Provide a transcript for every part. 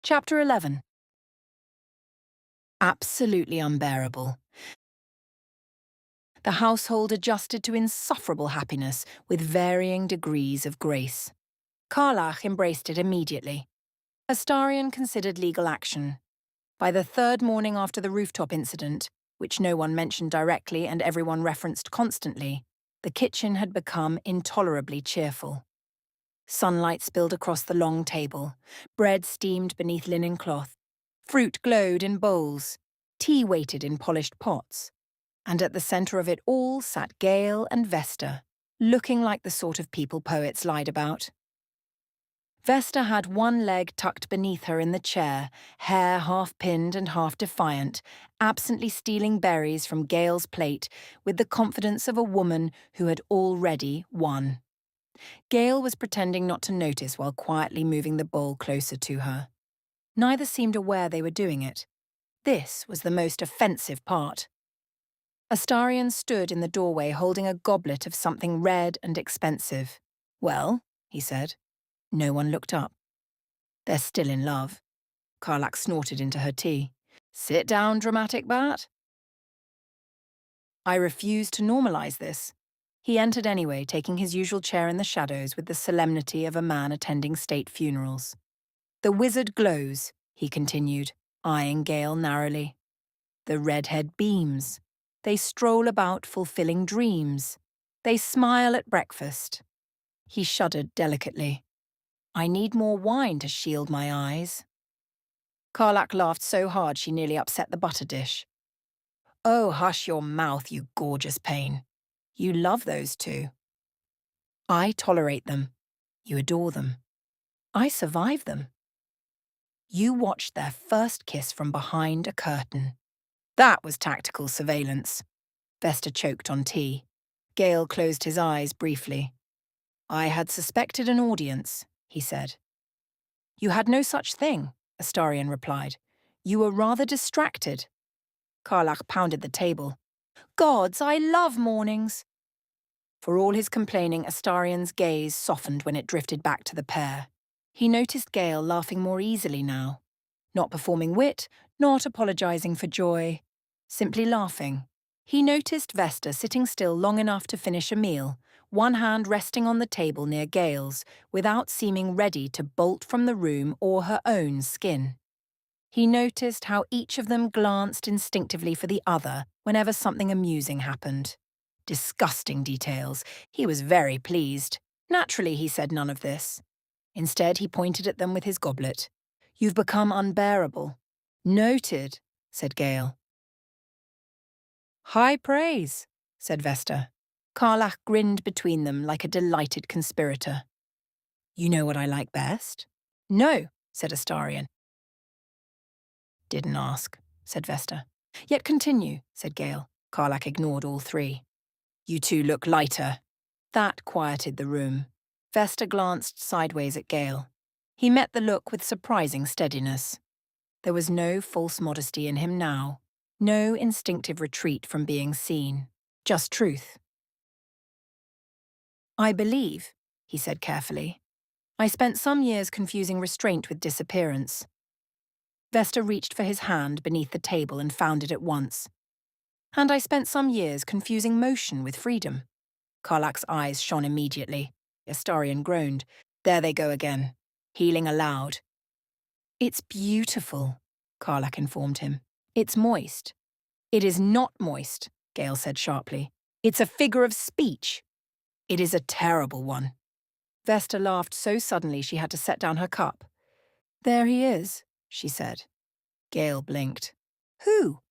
Chapter 11. Absolutely unbearable. The household adjusted to insufferable happiness with varying degrees of grace. Karlach embraced it immediately. Astarion considered legal action. By the third morning after the rooftop incident, which no one mentioned directly and everyone referenced constantly, the kitchen had become intolerably cheerful. Sunlight spilled across the long table, bread steamed beneath linen cloth, fruit glowed in bowls, tea waited in polished pots, and at the centre of it all sat Gale and Vesta, looking like the sort of people poets lied about. Vesta had one leg tucked beneath her in the chair, hair half pinned and half defiant, absently stealing berries from Gale's plate with the confidence of a woman who had already won. Gale was pretending not to notice while quietly moving the bowl closer to her. Neither seemed aware they were doing it. This was the most offensive part. Astarion stood in the doorway holding a goblet of something red and expensive. "Well," he said. No one looked up. "They're still in love." Karlach snorted into her tea. "Sit down, dramatic bat." "I refuse to normalize this." He entered anyway, taking his usual chair in the shadows with the solemnity of a man attending state funerals. "The wizard glows," he continued, eyeing Gale narrowly. "The redhead beams. They stroll about fulfilling dreams. They smile at breakfast." He shuddered delicately. "I need more wine to shield my eyes." Karlach laughed so hard she nearly upset the butter dish. "Oh, hush your mouth, you gorgeous pain. You love those two." "I tolerate them. You adore them. I survive them. You watched their first kiss from behind a curtain." "That was tactical surveillance." Vesta choked on tea. Gale closed his eyes briefly. "I had suspected an audience," he said. "You had no such thing," Astarion replied. "You were rather distracted." Karlach pounded the table. "Gods, I love mornings!" For all his complaining, Astarion's gaze softened when it drifted back to the pair. He noticed Gale laughing more easily now. Not performing wit, not apologizing for joy. Simply laughing. He noticed Vesta sitting still long enough to finish a meal, one hand resting on the table near Gale's, without seeming ready to bolt from the room or her own skin. He noticed how each of them glanced instinctively for the other whenever something amusing happened. Disgusting details. He was very pleased. Naturally, he said none of this. Instead, he pointed at them with his goblet. "You've become unbearable." "Noted," said Gale. "High praise," said Vesta. Karlach grinned between them like a delighted conspirator. "You know what I like best?" "No," said Astarion. "Didn't ask," said Vesta. "Yet continue," said Gale. Karlach ignored all three. "You two look lighter." That quieted the room. Vesta glanced sideways at Gale. He met the look with surprising steadiness. There was no false modesty in him now, no instinctive retreat from being seen, just truth. "I believe," he said carefully, "I spent some years confusing restraint with disappearance." Vesta reached for his hand beneath the table and found it at once. "And I spent some years confusing motion with freedom." Karlach's eyes shone immediately. Astarion groaned. "There they go again. Healing aloud." "It's beautiful," Karlach informed him. "It's moist." "It is not moist," Gale said sharply. "It's a figure of speech." "It is a terrible one." Vesta laughed so suddenly she had to set down her cup. "There he is," she said. Gale blinked. "Who?"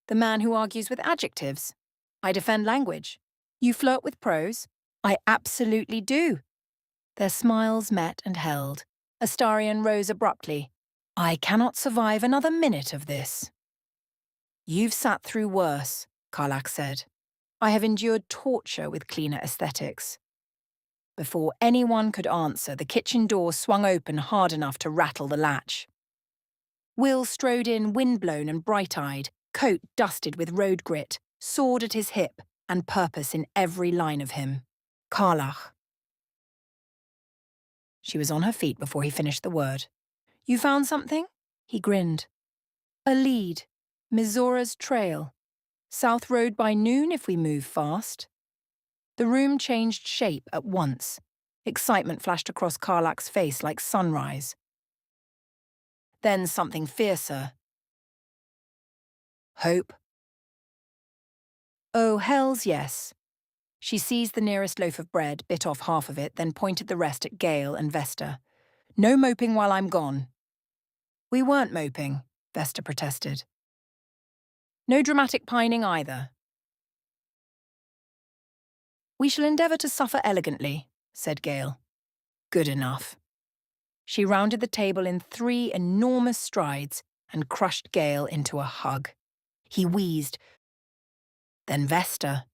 "The man who argues with adjectives. I defend language. You flirt with prose. I absolutely do." Their smiles met and held. Astarion rose abruptly. "I cannot survive another minute of this." "You've sat through worse," Karlach said. "I have endured torture with cleaner aesthetics." Before anyone could answer, the kitchen door swung open hard enough to rattle the latch. Will strode in windblown and bright-eyed, coat dusted with road grit, sword at his hip, and purpose in every line of him. "Karlach." She was on her feet before he finished the word. You found something? He grinned. A lead. Mizora's trail. South Road by noon if we move fast. The room changed shape at once. Excitement flashed across Karlach's face like sunrise. Then something fiercer. Hope. Oh, hells yes. She seized the nearest loaf of bread, bit off half of it, then pointed the rest at Gale and Vesta. No moping while I'm gone. We weren't moping, Vesta protested. No dramatic pining either. We shall endeavour to suffer elegantly, said Gale. Good enough. She rounded the table in 3 enormous strides and crushed Gale into a hug. He wheezed. Then Vesta.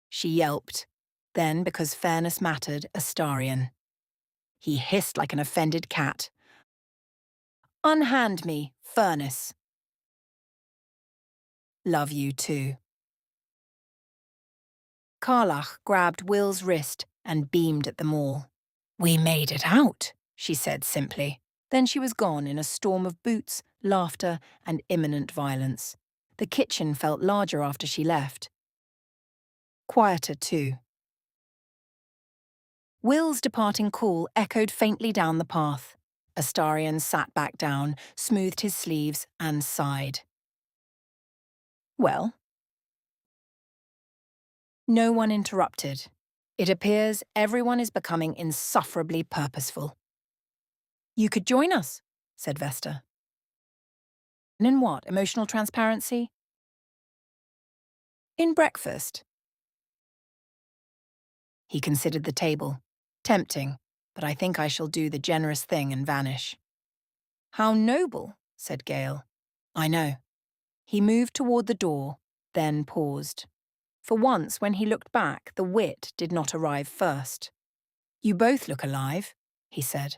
She yelped. Then, because fairness mattered, Astarion. He hissed like an offended cat. Unhand me, furnace. Love you too. Karlach grabbed Will's wrist and beamed at them all. We made it out, she said simply. Then she was gone in a storm of boots, laughter, and imminent violence. The kitchen felt larger after she left. Quieter too. Will's departing call echoed faintly down the path. Astarion sat back down, smoothed his sleeves, and sighed. Well? No one interrupted. It appears everyone is becoming insufferably purposeful. You could join us, said Vesta. And in what? Emotional transparency? In breakfast. He considered the table. Tempting, but I think I shall do the generous thing and vanish. How noble, said Gale. I know. He moved toward the door, then paused. For once, when he looked back, the wit did not arrive first. You both look alive, he said.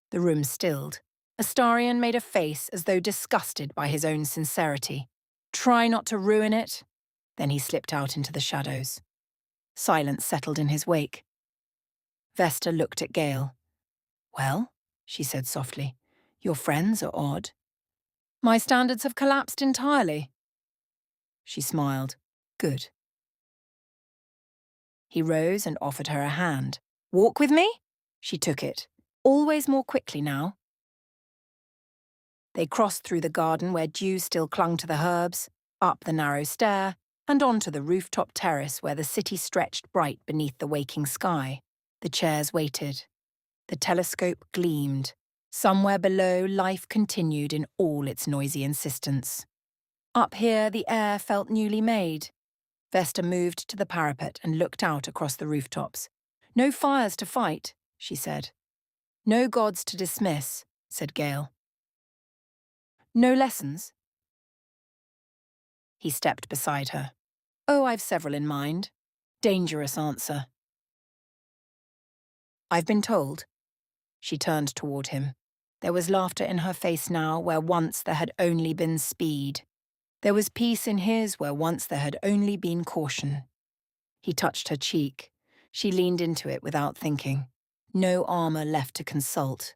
The room stilled. Astarion made a face as though disgusted by his own sincerity. Try not to ruin it. Then he slipped out into the shadows. Silence settled in his wake. Vesta looked at Gale. Well, she said softly, your friends are odd. My standards have collapsed entirely. She smiled. Good. He rose and offered her a hand. Walk with me? She took it, always more quickly now. They crossed through the garden where dew still clung to the herbs, up the narrow stair, and onto the rooftop terrace where the city stretched bright beneath the waking sky. The chairs waited. The telescope gleamed. Somewhere below, life continued in all its noisy insistence. Up here, the air felt newly made. Vesta moved to the parapet and looked out across the rooftops. No fires to fight, she said. No gods to dismiss, said Gale. No lessons? He stepped beside her. Oh, I've several in mind. Dangerous answer. I've been told. She turned toward him. There was laughter in her face now where once there had only been speed. There was peace in his where once there had only been caution. He touched her cheek. She leaned into it without thinking. No armor left to consult.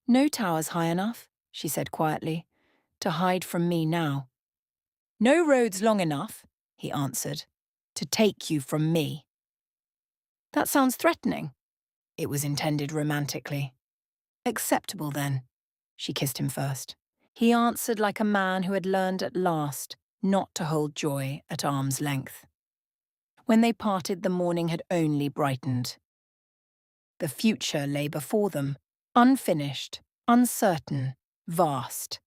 No towers high enough, she said quietly, to hide from me now. No roads long enough, he answered, to take you from me. That sounds threatening. It was intended romantically. Acceptable then. She kissed him first. He answered like a man who had learned at last not to hold joy at arm's length. When they parted, the morning had only brightened. The future lay before them, unfinished, uncertain, vast.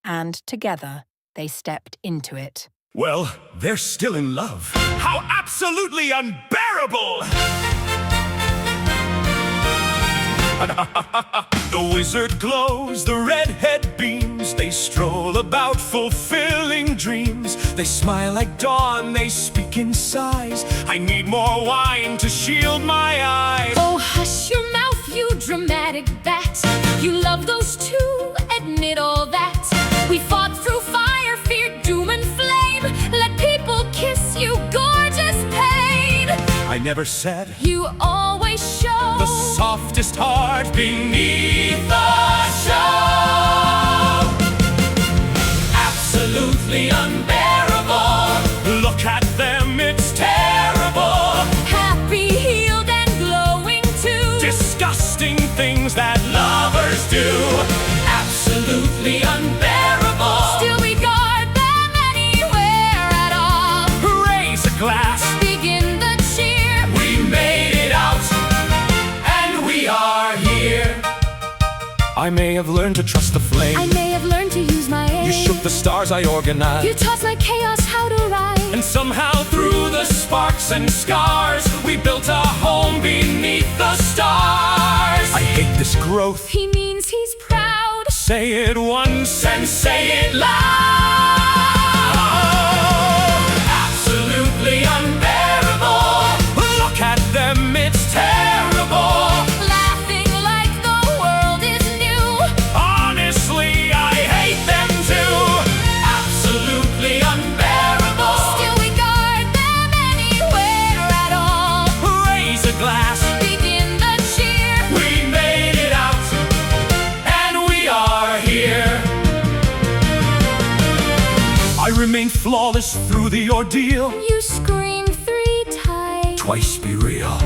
And together, they stepped into it. Well, they're still in love. How absolutely unbearable! The wizard glows, the redhead beams. They stroll about fulfilling dreams. They smile like dawn, they speak in sighs. I need more wine to shield my eyes. Oh, hush your mouth, you dramatic bat. You love those two, admit all that. We fought through fire, feared doom and flame. Let people kiss you, gorgeous pain. I never said. You always show The softest heart beneath the show. Absolutely unbearable. Look at them, it's terrible. happy, healed, and glowing too. Disgusting things that lovers do. Absolutely unbearable. Still we guard them anywhere at all. Raise a glass. Begin the cheer. We made it out, and we are here. I may have learned to trust the flame. I may have learned to use my aim. You shook the stars I organized. You taught my chaos how to rise. And somehow through the sparks and scars, we built a home beneath the stars. I hate this growth. He means he's proud. Say it once and say it loud. Absolutely unbearable. Look at them, it's terrible. Laughing like the world is new. Honestly, I hate them too. Absolutely unbearable. Still we guard them anywhere at all. Raise a glass. Begin the cheer. We made it out, and we are here. I remain flawless through the ordeal. You scream 3 times. Twice be real.